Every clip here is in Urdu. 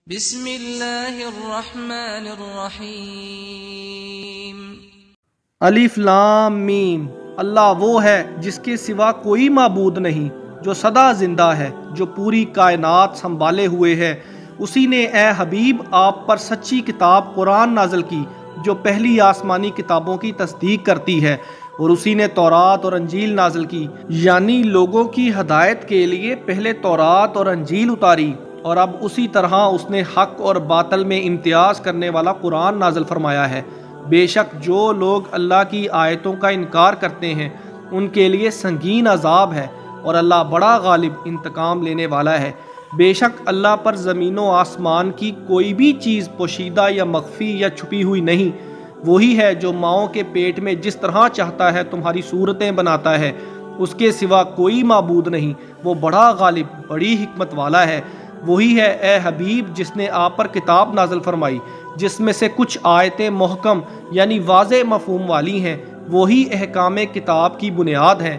بسم اللہ الرحمن الرحیم۔ الف لام میم۔ اللہ وہ ہے جس کے سوا کوئی معبود نہیں، جو سدا زندہ ہے، جو پوری کائنات سنبھالے ہوئے ہے۔ اسی نے اے حبیب آپ پر سچی کتاب قرآن نازل کی جو پہلی آسمانی کتابوں کی تصدیق کرتی ہے، اور اسی نے تورات اور انجیل نازل کی، یعنی لوگوں کی ہدایت کے لیے پہلے تورات اور انجیل اتاری، اور اب اسی طرح اس نے حق اور باطل میں امتیاز کرنے والا قرآن نازل فرمایا ہے۔ بے شک جو لوگ اللہ کی آیتوں کا انکار کرتے ہیں ان کے لیے سنگین عذاب ہے، اور اللہ بڑا غالب انتقام لینے والا ہے۔ بے شک اللہ پر زمین و آسمان کی کوئی بھی چیز پوشیدہ یا مخفی یا چھپی ہوئی نہیں۔ وہی ہے جو ماؤں کے پیٹ میں جس طرح چاہتا ہے تمہاری صورتیں بناتا ہے، اس کے سوا کوئی معبود نہیں۔ وہ بڑا غالب، بڑی حکمت والا ہے۔ وہی ہے اے حبیب جس نے آپ پر کتاب نازل فرمائی جس میں سے کچھ آیتیں محکم یعنی واضح مفہوم والی ہیں، وہی احکام کتاب کی بنیاد ہیں،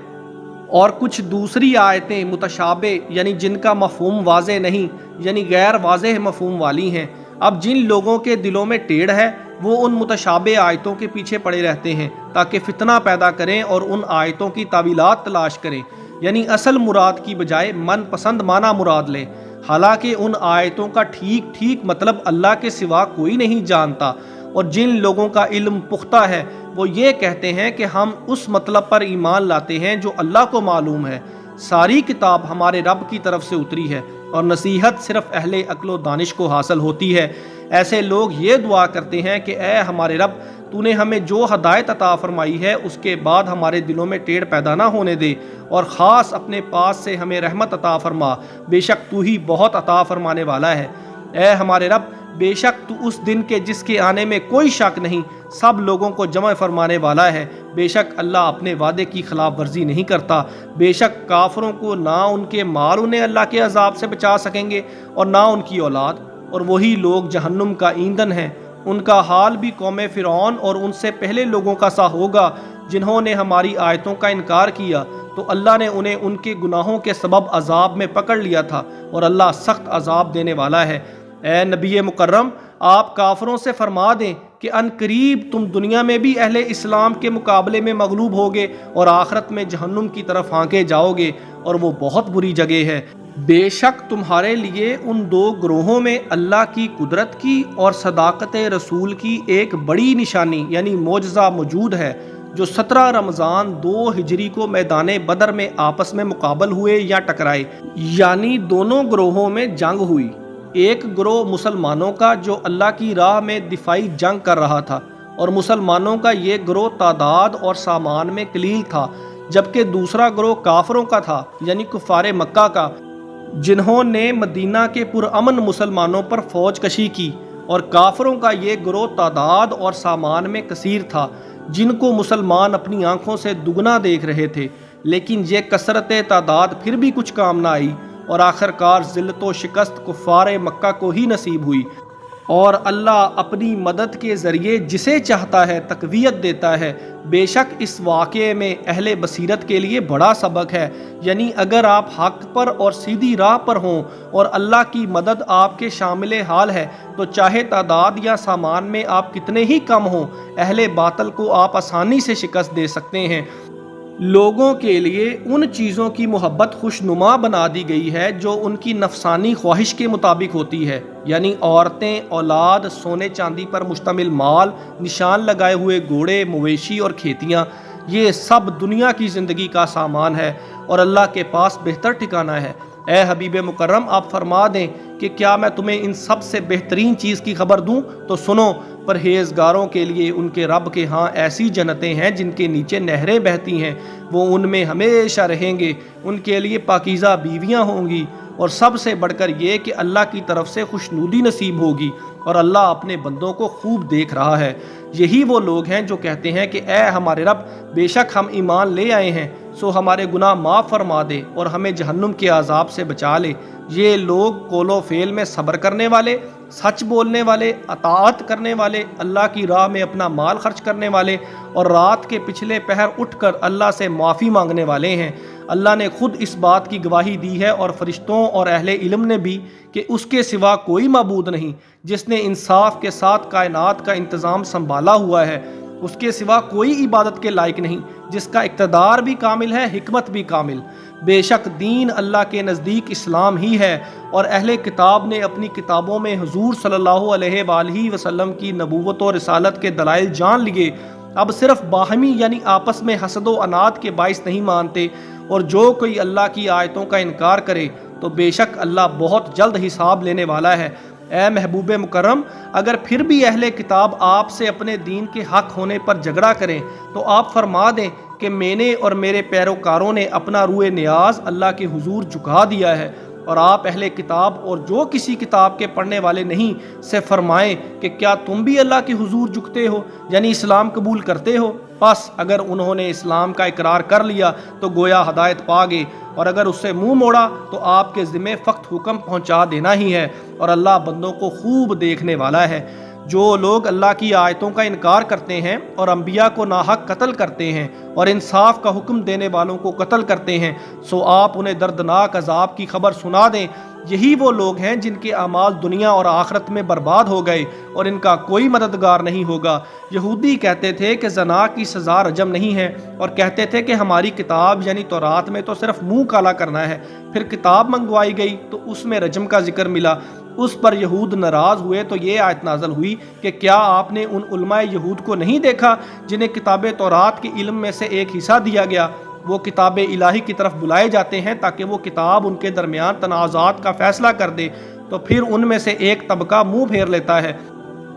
اور کچھ دوسری آیتیں متشابہ یعنی جن کا مفہوم واضح نہیں یعنی غیر واضح مفہوم والی ہیں۔ اب جن لوگوں کے دلوں میں ٹیڑھ ہے وہ ان متشابہ آیتوں کے پیچھے پڑے رہتے ہیں تاکہ فتنہ پیدا کریں اور ان آیتوں کی تعویلات تلاش کریں، یعنی اصل مراد کی بجائے من پسند معنی مراد لیں، حالانکہ ان آیتوں کا ٹھیک ٹھیک مطلب اللہ کے سوا کوئی نہیں جانتا۔ اور جن لوگوں کا علم پختہ ہے وہ یہ کہتے ہیں کہ ہم اس مطلب پر ایمان لاتے ہیں جو اللہ کو معلوم ہے۔ ساری کتاب ہمارے رب کی طرف سے اتری ہے، اور نصیحت صرف اہل عقل و دانش کو حاصل ہوتی ہے۔ ایسے لوگ یہ دعا کرتے ہیں کہ اے ہمارے رب، تو نے ہمیں جو ہدایت عطا فرمائی ہے اس کے بعد ہمارے دلوں میں ٹیڑھ پیدا نہ ہونے دے، اور خاص اپنے پاس سے ہمیں رحمت عطا فرما، بے شک تو ہی بہت عطا فرمانے والا ہے۔ اے ہمارے رب، بے شک تو اس دن کے جس کے آنے میں کوئی شک نہیں سب لوگوں کو جمع فرمانے والا ہے۔ بے شک اللہ اپنے وعدے کی خلاف ورزی نہیں کرتا۔ بے شک کافروں کو نہ ان کے مال انہیں اللہ کے عذاب سے بچا سکیں گے اور نہ ان کی اولاد، اور وہی لوگ جہنم کا ایندھن ہیں۔ ان کا حال بھی قوم فرعون اور ان سے پہلے لوگوں کا سا ہوگا جنہوں نے ہماری آیتوں کا انکار کیا، تو اللہ نے انہیں ان کے گناہوں کے سبب عذاب میں پکڑ لیا تھا، اور اللہ سخت عذاب دینے والا ہے۔ اے نبی مکرم، آپ کافروں سے فرما دیں کہ ان قریب تم دنیا میں بھی اہل اسلام کے مقابلے میں مغلوب ہوگے اور آخرت میں جہنم کی طرف ہانکے جاؤ گے، اور وہ بہت بری جگہ ہے۔ بے شک تمہارے لیے ان دو گروہوں میں اللہ کی قدرت کی اور صداقت رسول کی ایک بڑی نشانی یعنی معجزہ موجود ہے، جو 17 رمضان 2 ہجری کو میدان بدر میں آپس میں مقابل ہوئے یا ٹکرائے، یعنی دونوں گروہوں میں جنگ ہوئی۔ ایک گروہ مسلمانوں کا جو اللہ کی راہ میں دفاعی جنگ کر رہا تھا، اور مسلمانوں کا یہ گروہ تعداد اور سامان میں قلیل تھا، جبکہ دوسرا گروہ کافروں کا تھا یعنی کفار مکہ کا، جنہوں نے مدینہ کے پرامن مسلمانوں پر فوج کشی کی، اور کافروں کا یہ گروہ تعداد اور سامان میں کثیر تھا، جن کو مسلمان اپنی آنکھوں سے دگنا دیکھ رہے تھے، لیکن یہ کثرت تعداد پھر بھی کچھ کام نہ آئی، اور آخرکار ذلت و شکست کفار مکہ کو ہی نصیب ہوئی۔ اور اللہ اپنی مدد کے ذریعے جسے چاہتا ہے تقویت دیتا ہے۔ بے شک اس واقعے میں اہل بصیرت کے لیے بڑا سبق ہے، یعنی اگر آپ حق پر اور سیدھی راہ پر ہوں اور اللہ کی مدد آپ کے شامل حال ہے، تو چاہے تعداد یا سامان میں آپ کتنے ہی کم ہوں، اہل باطل کو آپ آسانی سے شکست دے سکتے ہیں۔ لوگوں کے لیے ان چیزوں کی محبت خوشنما بنا دی گئی ہے جو ان کی نفسانی خواہش کے مطابق ہوتی ہے، یعنی عورتیں، اولاد، سونے چاندی پر مشتمل مال، نشان لگائے ہوئے گھوڑے، مویشی اور کھیتیاں، یہ سب دنیا کی زندگی کا سامان ہے، اور اللہ کے پاس بہتر ٹھکانہ ہے۔ اے حبیب مکرم، آپ فرما دیں کہ کیا میں تمہیں ان سب سے بہترین چیز کی خبر دوں؟ تو سنو، پرہیزگاروں کے لیے ان کے رب کے ہاں ایسی جنتیں ہیں جن کے نیچے نہریں بہتی ہیں، وہ ان میں ہمیشہ رہیں گے، ان کے لیے پاکیزہ بیویاں ہوں گی، اور سب سے بڑھ کر یہ کہ اللہ کی طرف سے خوشنودی نصیب ہوگی، اور اللہ اپنے بندوں کو خوب دیکھ رہا ہے۔ یہی وہ لوگ ہیں جو کہتے ہیں کہ اے ہمارے رب، بے شک ہم ایمان لے آئے ہیں، سو ہمارے گناہ معاف فرما دے اور ہمیں جہنم کے عذاب سے بچا لے۔ یہ لوگ قول و فعل میں صبر کرنے والے، سچ بولنے والے، اطاعت کرنے والے، اللہ کی راہ میں اپنا مال خرچ کرنے والے، اور رات کے پچھلے پہر اٹھ کر اللہ سے معافی مانگنے والے ہیں۔ اللہ نے خود اس بات کی گواہی دی ہے اور فرشتوں اور اہل علم نے بھی کہ اس کے سوا کوئی معبود نہیں جس نے انصاف کے ساتھ کائنات کا انتظام سنبھالا ہوا ہے۔ اس کے سوا کوئی عبادت کے لائق نہیں جس کا اقتدار بھی کامل ہے، حکمت بھی کامل۔ بے شک دین اللہ کے نزدیک اسلام ہی ہے، اور اہل کتاب نے اپنی کتابوں میں حضور صلی اللہ علیہ وآلہ وسلم کی نبوت و رسالت کے دلائل جان لیے، اب صرف باہمی یعنی آپس میں حسد و عناد کے باعث نہیں مانتے۔ اور جو کوئی اللہ کی آیتوں کا انکار کرے تو بے شک اللہ بہت جلد حساب لینے والا ہے۔ اے محبوب مکرم، اگر پھر بھی اہل کتاب آپ سے اپنے دین کے حق ہونے پر جھگڑا کریں تو آپ فرما دیں کہ میں نے اور میرے پیروکاروں نے اپنا روئے نیاز اللہ کے حضور جھکا دیا ہے، اور آپ اہل کتاب اور جو کسی کتاب کے پڑھنے والے نہیں سے فرمائیں کہ کیا تم بھی اللہ کے حضور جھکتے ہو، یعنی اسلام قبول کرتے ہو؟ بس اگر انہوں نے اسلام کا اقرار کر لیا تو گویا ہدایت پا گئے، اور اگر اس سے منہ موڑا تو آپ کے ذمہ فقط حکم پہنچا دینا ہی ہے، اور اللہ بندوں کو خوب دیکھنے والا ہے۔ جو لوگ اللہ کی آیتوں کا انکار کرتے ہیں اور انبیاء کو ناحق قتل کرتے ہیں اور انصاف کا حکم دینے والوں کو قتل کرتے ہیں، سو آپ انہیں دردناک عذاب کی خبر سنا دیں۔ یہی وہ لوگ ہیں جن کے اعمال دنیا اور آخرت میں برباد ہو گئے اور ان کا کوئی مددگار نہیں ہوگا۔ یہودی کہتے تھے کہ زنا کی سزا رجم نہیں ہے، اور کہتے تھے کہ ہماری کتاب یعنی تورات میں تو صرف منہ کالا کرنا ہے۔ پھر کتاب منگوائی گئی تو اس میں رجم کا ذکر ملا۔ اس پر یہود ناراض ہوئے تو یہ آیت نازل ہوئی کہ کیا آپ نے ان علماء یہود کو نہیں دیکھا جنہیں کتاب تورات کے علم میں سے ایک حصہ دیا گیا؟ وہ کتاب الہی کی طرف بلائے جاتے ہیں تاکہ وہ کتاب ان کے درمیان تنازعات کا فیصلہ کر دے، تو پھر ان میں سے ایک طبقہ منہ پھیر لیتا ہے،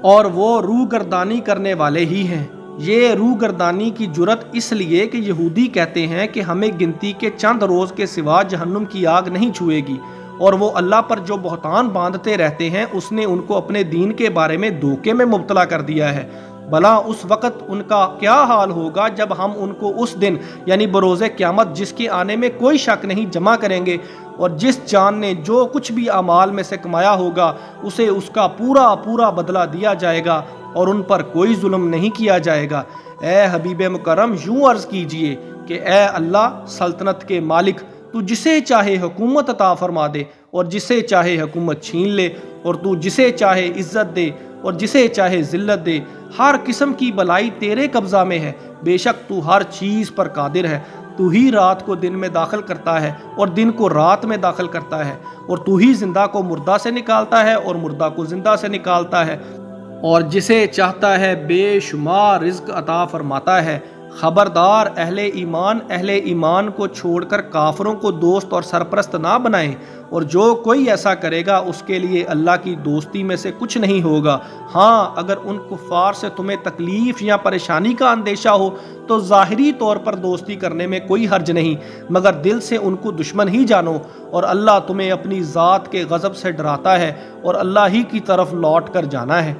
اور وہ روح گردانی کرنے والے ہی ہیں۔ یہ روح گردانی کی جرت اس لیے کہ یہودی کہتے ہیں کہ ہمیں گنتی کے چند روز کے سوا جہنم کی آگ نہیں چھوئے گی، اور وہ اللہ پر جو بہتان باندھتے رہتے ہیں اس نے ان کو اپنے دین کے بارے میں دھوکے میں مبتلا کر دیا ہے۔ بھلا اس وقت ان کا کیا حال ہوگا جب ہم ان کو اس دن یعنی بروز قیامت جس کے آنے میں کوئی شک نہیں جمع کریں گے، اور جس جان نے جو کچھ بھی اعمال میں سے کمایا ہوگا اسے اس کا پورا پورا بدلہ دیا جائے گا، اور ان پر کوئی ظلم نہیں کیا جائے گا۔ اے حبیب مکرم، یوں عرض کیجئے کہ اے اللہ سلطنت کے مالک، تو جسے چاہے حکومت عطا فرما دے اور جسے چاہے حکومت چھین لے، اور تو جسے چاہے عزت دے اور جسے چاہے ذلت دے۔ ہر قسم کی بلائی تیرے قبضہ میں ہے، بے شک تو ہر چیز پر قادر ہے۔ تو ہی رات کو دن میں داخل کرتا ہے اور دن کو رات میں داخل کرتا ہے، اور تو ہی زندہ کو مردہ سے نکالتا ہے اور مردہ کو زندہ سے نکالتا ہے، اور جسے چاہتا ہے بے شمار رزق عطا فرماتا ہے۔ خبردار اہل ایمان کو چھوڑ کر کافروں کو دوست اور سرپرست نہ بنائیں، اور جو کوئی ایسا کرے گا اس کے لیے اللہ کی دوستی میں سے کچھ نہیں ہوگا۔ ہاں اگر ان کفار سے تمہیں تکلیف یا پریشانی کا اندیشہ ہو تو ظاہری طور پر دوستی کرنے میں کوئی حرج نہیں، مگر دل سے ان کو دشمن ہی جانو، اور اللہ تمہیں اپنی ذات کے غضب سے ڈراتا ہے اور اللہ ہی کی طرف لوٹ کر جانا ہے۔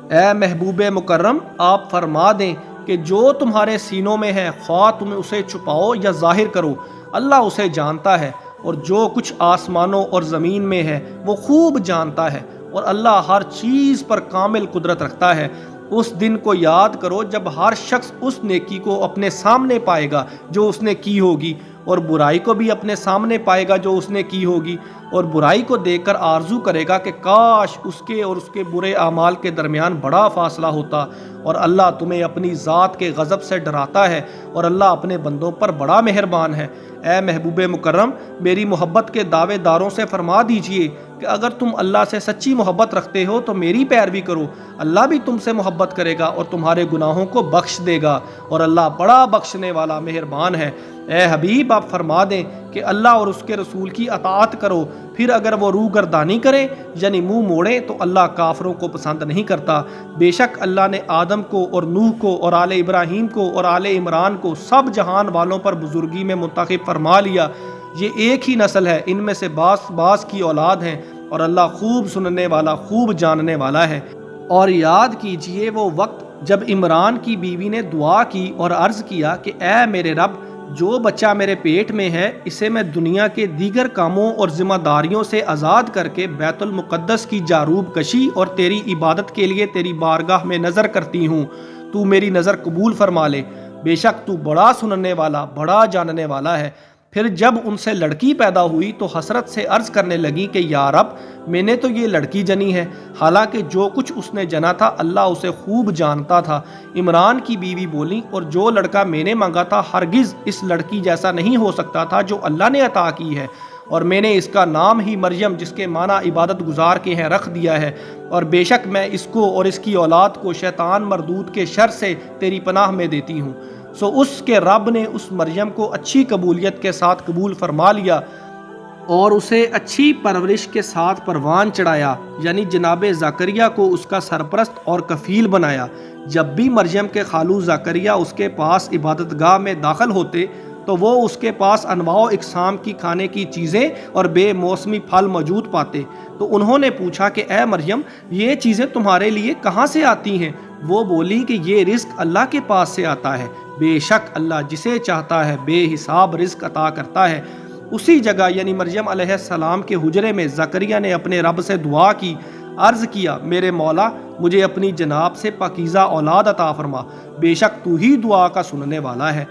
اے محبوب مکرم، آپ فرما دیں کہ جو تمہارے سینوں میں ہے خواہ تم اسے چھپاؤ یا ظاہر کرو، اللہ اسے جانتا ہے، اور جو کچھ آسمانوں اور زمین میں ہے وہ خوب جانتا ہے، اور اللہ ہر چیز پر کامل قدرت رکھتا ہے۔ اس دن کو یاد کرو جب ہر شخص اس نیکی کو اپنے سامنے پائے گا جو اس نے کی ہوگی، اور برائی کو بھی اپنے سامنے پائے گا جو اس نے کی ہوگی، اور برائی کو دیکھ کر آرزو کرے گا کہ کاش اس کے اور اس کے برے اعمال کے درمیان بڑا فاصلہ ہوتا۔ اور اللہ تمہیں اپنی ذات کے غضب سے ڈراتا ہے، اور اللہ اپنے بندوں پر بڑا مہربان ہے۔ اے محبوب مکرم، میری محبت کے دعوے داروں سے فرما دیجئے کہ اگر تم اللہ سے سچی محبت رکھتے ہو تو میری پیروی کرو، اللہ بھی تم سے محبت کرے گا اور تمہارے گناہوں کو بخش دے گا، اور اللہ بڑا بخشنے والا مہربان ہے۔ اے حبیب، آپ فرما دیں کہ اللہ اور اس کے رسول کی اطاعت کرو، پھر اگر وہ روح گردانی کریں یعنی منہ موڑیں تو اللہ کافروں کو پسند نہیں کرتا۔ بے شک اللہ نے آدم کو اور نوح کو اور آل ابراہیم کو اور آل عمران کو سب جہان والوں پر بزرگی میں منتخب فرما لیا۔ یہ ایک ہی نسل ہے، ان میں سے بعض کی اولاد ہیں، اور اللہ خوب سننے والا خوب جاننے والا ہے۔ اور یاد کیجئے وہ وقت جب عمران کی بیوی نے دعا کی اور عرض کیا کہ اے میرے رب، جو بچہ میرے پیٹ میں ہے اسے میں دنیا کے دیگر کاموں اور ذمہ داریوں سے آزاد کر کے بیت المقدس کی جاروب کشی اور تیری عبادت کے لیے تیری بارگاہ میں نظر کرتی ہوں، تو میری نظر قبول فرما لے۔ بے شک تو بڑا سننے والا بڑا جاننے والا ہے۔ پھر جب ان سے لڑکی پیدا ہوئی تو حسرت سے عرض کرنے لگی کہ یا رب، میں نے تو یہ لڑکی جنی ہے، حالانکہ جو کچھ اس نے جنا تھا اللہ اسے خوب جانتا تھا۔ عمران کی بیوی بولی، اور جو لڑکا میں نے مانگا تھا ہرگز اس لڑکی جیسا نہیں ہو سکتا تھا جو اللہ نے عطا کی ہے، اور میں نے اس کا نام ہی مریم، جس کے معنی عبادت گزار کے ہیں، رکھ دیا ہے، اور بے شک میں اس کو اور اس کی اولاد کو شیطان مردود کے شر سے تیری پناہ میں دیتی ہوں۔ سو اس کے رب نے اس مریم کو اچھی قبولیت کے ساتھ قبول فرما لیا اور اسے اچھی پرورش کے ساتھ پروان چڑھایا، یعنی جناب زکریا کو اس کا سرپرست اور کفیل بنایا۔ جب بھی مریم کے خالو زکریا اس کے پاس عبادت گاہ میں داخل ہوتے تو وہ اس کے پاس انواع و اقسام کی کھانے کی چیزیں اور بے موسمی پھل موجود پاتے۔ تو انہوں نے پوچھا کہ اے مریم، یہ چیزیں تمہارے لیے کہاں سے آتی ہیں؟ وہ بولی کہ یہ رزق اللہ کے پاس سے آتا ہے، بے شک اللہ جسے چاہتا ہے بے حساب رزق عطا کرتا ہے۔ اسی جگہ یعنی مریم علیہ السلام کے حجرے میں زکریا نے اپنے رب سے دعا کی، عرض کیا، میرے مولا، مجھے اپنی جناب سے پاکیزہ اولاد عطا فرما، بے شک تو ہی دعا کا سننے والا ہے۔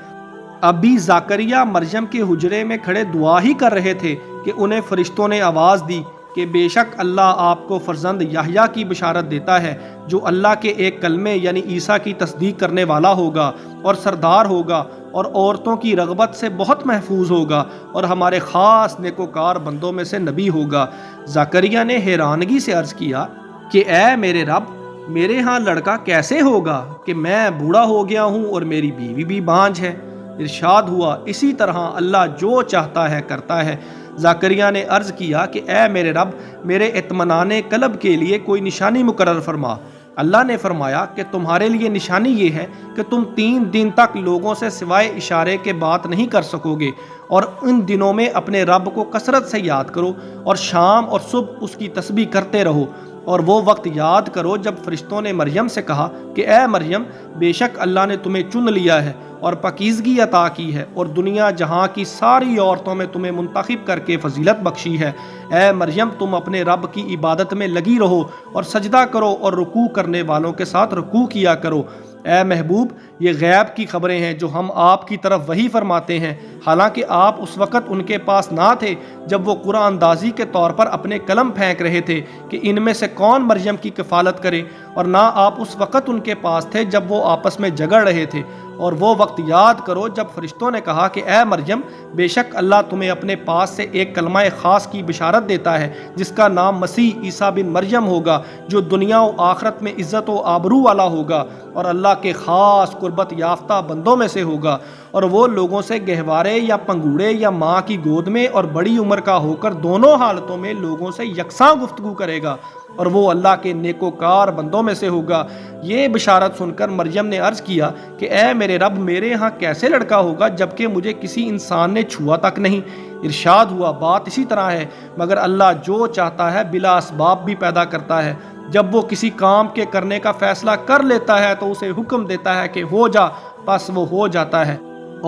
ابھی زکریا مریم کے حجرے میں کھڑے دعا ہی کر رہے تھے کہ انہیں فرشتوں نے آواز دی کہ بے شک اللہ آپ کو فرزند یحییٰ کی بشارت دیتا ہے، جو اللہ کے ایک کلمے یعنی عیسیٰ کی تصدیق کرنے والا ہوگا اور سردار ہوگا اور عورتوں کی رغبت سے بہت محفوظ ہوگا اور ہمارے خاص نیکوکار بندوں میں سے نبی ہوگا۔ زکریا نے حیرانگی سے عرض کیا کہ اے میرے رب، میرے ہاں لڑکا کیسے ہوگا کہ میں بوڑھا ہو گیا ہوں اور میری بیوی بھی بانجھ ہے؟ ارشاد ہوا، اسی طرح اللہ جو چاہتا ہے کرتا ہے۔ زکریا نے عرض کیا کہ اے میرے رب، میرے اطمینان قلب کے لیے کوئی نشانی مقرر فرما۔ اللہ نے فرمایا کہ تمہارے لیے نشانی یہ ہے کہ تم 3 دن تک لوگوں سے سوائے اشارے کے بات نہیں کر سکو گے، اور ان دنوں میں اپنے رب کو کثرت سے یاد کرو اور شام اور صبح اس کی تسبیح کرتے رہو، اور وہ وقت یاد کرو جب فرشتوں نے مریم سے کہا کہ اے مریم، بے شک اللہ نے تمہیں چن لیا ہے اور پاکیزگی عطا کی ہے اور دنیا جہاں کی ساری عورتوں میں تمہیں منتخب کر کے فضیلت بخشی ہے۔ اے مریم، تم اپنے رب کی عبادت میں لگی رہو اور سجدہ کرو اور رکوع کرنے والوں کے ساتھ رکوع کیا کرو۔ اے محبوب، یہ غیب کی خبریں ہیں جو ہم آپ کی طرف وحی فرماتے ہیں، حالانکہ آپ اس وقت ان کے پاس نہ تھے جب وہ قرآن اندازی کے طور پر اپنے قلم پھینک رہے تھے کہ ان میں سے کون مریم کی کفالت کرے، اور نہ آپ اس وقت ان کے پاس تھے جب وہ آپس میں جھگڑ رہے تھے۔ اور وہ وقت یاد کرو جب فرشتوں نے کہا کہ اے مریم، بے شک اللہ تمہیں اپنے پاس سے ایک کلمہ خاص کی بشارت دیتا ہے جس کا نام مسیح عیسیٰ بن مریم ہوگا، جو دنیا و آخرت میں عزت و آبرو والا ہوگا اور اللہ کے خاص قربت یافتہ بندوں میں سے ہوگا، اور وہ لوگوں سے گہوارے یا پنگوڑے یا ماں کی گود میں اور بڑی عمر کا ہو کر دونوں حالتوں میں لوگوں سے یکساں گفتگو کرے گا، اور وہ اللہ کے نیکوکار بندوں میں سے ہوگا۔ یہ بشارت سن کر مریم نے عرض کیا کہ اے میرے رب، میرے ہاں کیسے لڑکا ہوگا جبکہ مجھے کسی انسان نے چھوا تک نہیں؟ ارشاد ہوا، بات اسی طرح ہے، مگر اللہ جو چاہتا ہے بلا اسباب بھی پیدا کرتا ہے۔ جب وہ کسی کام کے کرنے کا فیصلہ کر لیتا ہے تو اسے حکم دیتا ہے کہ ہو جا، پس وہ ہو جاتا ہے۔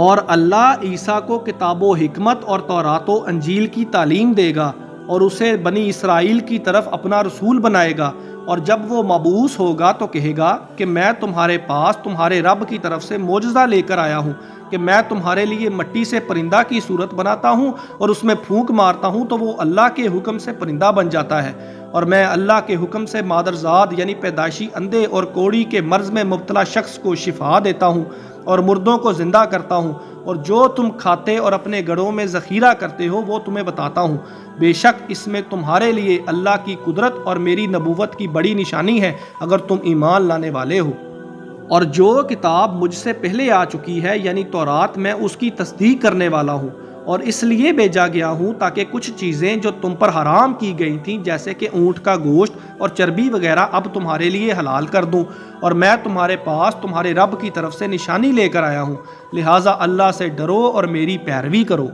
اور اللہ عیسیٰ کو کتاب و حکمت اور تورات و انجیل کی تعلیم دے گا اور اسے بنی اسرائیل کی طرف اپنا رسول بنائے گا، اور جب وہ مبعوث ہوگا تو کہے گا کہ میں تمہارے پاس تمہارے رب کی طرف سے معجزہ لے کر آیا ہوں کہ میں تمہارے لیے مٹی سے پرندہ کی صورت بناتا ہوں اور اس میں پھونک مارتا ہوں تو وہ اللہ کے حکم سے پرندہ بن جاتا ہے، اور میں اللہ کے حکم سے مادرزاد یعنی پیدائشی اندھے اور کوڑی کے مرض میں مبتلا شخص کو شفا دیتا ہوں اور مردوں کو زندہ کرتا ہوں، اور جو تم کھاتے اور اپنے گڑھوں میں ذخیرہ کرتے ہو وہ تمہیں بتاتا ہوں۔ بے شک اس میں تمہارے لیے اللہ کی قدرت اور میری نبوت کی بڑی نشانی ہے اگر تم ایمان لانے والے ہو۔ اور جو کتاب مجھ سے پہلے آ چکی ہے یعنی تورات، میں اس کی تصدیق کرنے والا ہوں، اور اس لیے بھیجا گیا ہوں تاکہ کچھ چیزیں جو تم پر حرام کی گئی تھیں جیسے کہ اونٹ کا گوشت اور چربی وغیرہ اب تمہارے لیے حلال کر دوں، اور میں تمہارے پاس تمہارے رب کی طرف سے نشانی لے کر آیا ہوں، لہٰذا اللہ سے ڈرو اور میری پیروی کرو۔